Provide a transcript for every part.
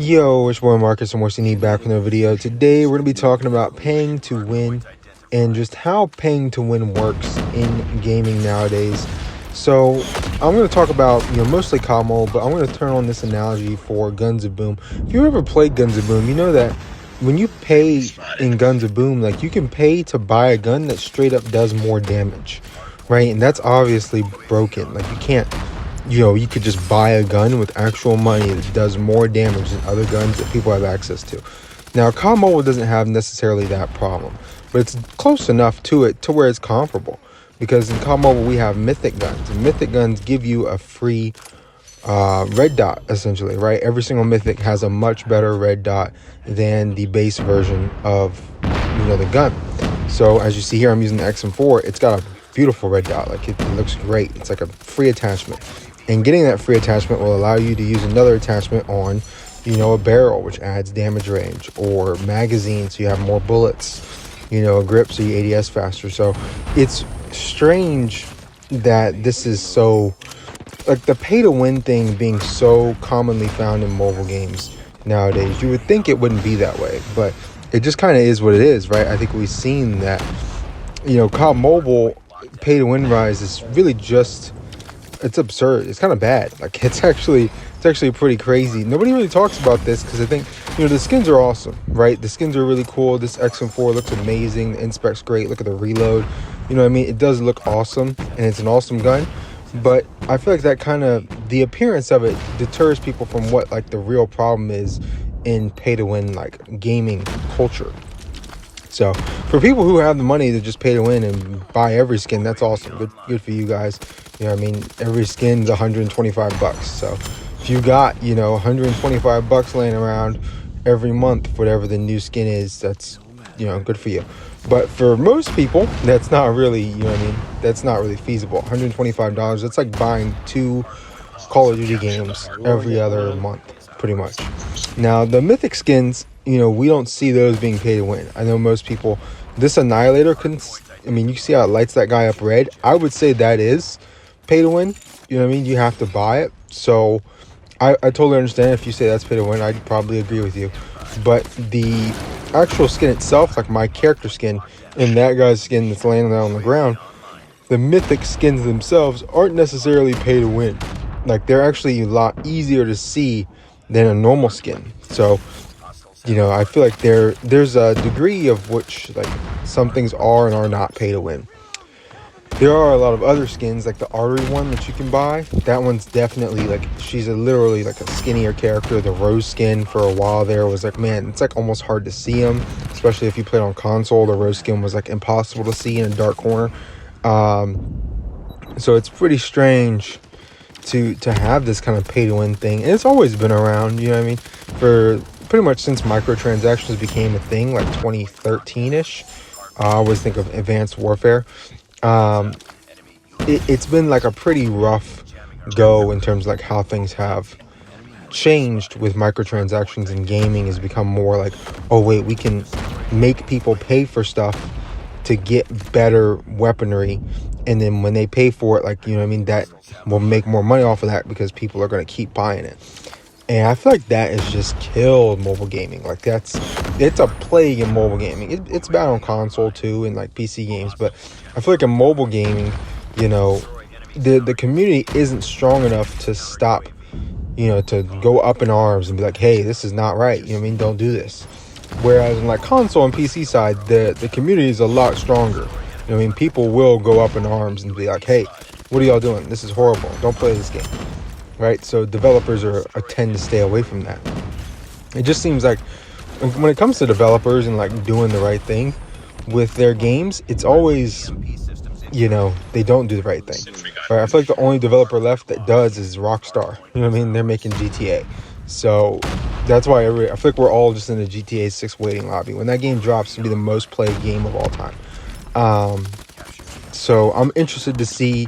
Yo, it's boy Marcus and Morsi back with another video. Today we're going to be talking about paying to win and just how paying to win works in gaming nowadays. So I'm going to talk about, mostly COD, but I'm going to turn on this analogy for Guns of Boom. If you ever played Guns of Boom, you know that when you pay in Guns of Boom, like you can pay to buy a gun that straight up does more damage, right? And that's obviously broken. Like you can't, you could just buy a gun with actual money that does more damage than other guns that people have access to. Now, COD Mobile doesn't have necessarily that problem, but it's close enough to it to where it's comparable. Because in COD Mobile, we have mythic guns, and mythic guns give you a free red dot, essentially, right? Every single mythic has a much better red dot than the base version of, the gun. So as you see here, I'm using the XM4. It's got a beautiful red dot. Like it looks great. It's like a free attachment. And getting that free attachment will allow you to use another attachment on, a barrel, which adds damage range, or magazine, so you have more bullets, a grip, so you ADS faster. So it's strange that this is so, like the pay to win thing being so commonly found in mobile games nowadays. You would think it wouldn't be that way, but it just kind of is what it is, right? I think we've seen that, COD Mobile pay to win rise is really just, it's absurd. It's kind of bad. Like it's actually pretty crazy. Nobody really talks about this because I think, the skins are awesome, right? The skins are really cool. This XM4 looks amazing. The inspec's great. Look at the reload. It does look awesome, and it's an awesome gun. But I feel like that kind of, the appearance of it deters people from what like the real problem is in pay to win, like gaming culture. So for people who have the money to just pay to win and buy every skin, that's awesome. Good for you guys. Every skin's $125. So if you got, $125 laying around every month, whatever the new skin is, that's, good for you. But for most people, that's not really, that's not really feasible. $125, that's like buying 2 Call of Duty games every other month, pretty much. Now, the mythic skins, we don't see those being pay to win. I know most people, this Annihilator, you see how it lights that guy up red? I would say that is pay to win. You have to buy it. So I totally understand if you say that's pay to win. I'd probably agree with you. But the actual skin itself, like my character skin and that guy's skin that's laying there on the ground, the mythic skins themselves aren't necessarily pay to win. Like they're actually a lot easier to see than a normal skin. So I feel like there's a degree of which like some things are and are not pay to win. There are a lot of other skins, like the Artery one that you can buy. That one's definitely like, she's literally like a skinnier character. The Rose skin for a while there was like, man, it's like almost hard to see him, especially if you played on console. The Rose skin was like impossible to see in a dark corner. So it's pretty strange to have this kind of pay to win thing. And it's always been around, for pretty much since microtransactions became a thing, like 2013-ish. I always think of Advanced Warfare. It's been like a pretty rough go in terms of like how things have changed with microtransactions, and gaming has become more like, oh wait, we can make people pay for stuff to get better weaponry, and then when they pay for it, like, that will make more money off of that because people are going to keep buying it. And I feel like that has just killed mobile gaming. Like it's a plague in mobile gaming. It's bad on console too, and like PC games, but I feel like in mobile gaming, the community isn't strong enough to stop, to go up in arms and be like, hey, this is not right. Don't do this. Whereas in like console and PC side, the community is a lot stronger. People will go up in arms and be like, hey, what are y'all doing? This is horrible. Don't play this game. Right? So developers tend to stay away from that. It just seems like when it comes to developers and like doing the right thing with their games, it's always, they don't do the right thing. Right? I feel like the only developer left that does is Rockstar. They're making GTA. So that's why I feel like we're all just in the GTA 6 waiting lobby. When that game drops, it'll be the most played game of all time. So I'm interested to see,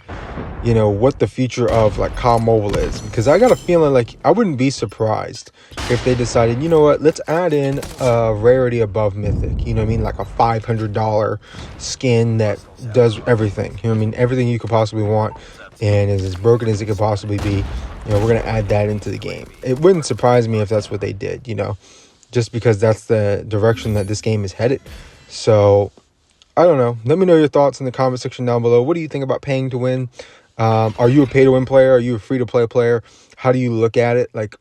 what the future of like COD Mobile is, because I got a feeling like I wouldn't be surprised if they decided, let's add in a rarity above mythic, like a $500 skin that does everything, everything you could possibly want and is as broken as it could possibly be, you know, we're going to add that into the game. It wouldn't surprise me if that's what they did, you know, just because that's the direction that this game is headed. So I don't know. Let me know your thoughts in the comment section down below. What do you think about paying to win? Are you a pay to win player? Are you a free to play player? How do you look at it? Like,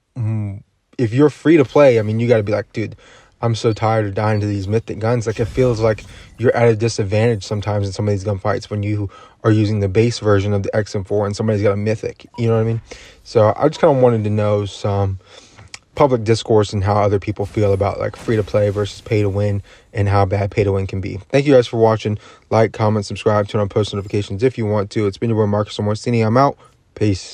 if you're free to play, I mean, you got to be like, dude, I'm so tired of dying to these mythic guns. Like, it feels like you're at a disadvantage sometimes in some of these gunfights when you are using the base version of the XM4 and somebody's got a mythic. You know what I mean? So I just kind of wanted to know some public discourse and how other people feel about like free to play versus pay to win and how bad pay to win can be. Thank you guys for watching. Like, comment, subscribe, turn on post notifications if you want to. It's been your boy Marcus Morcini. I'm out. Peace.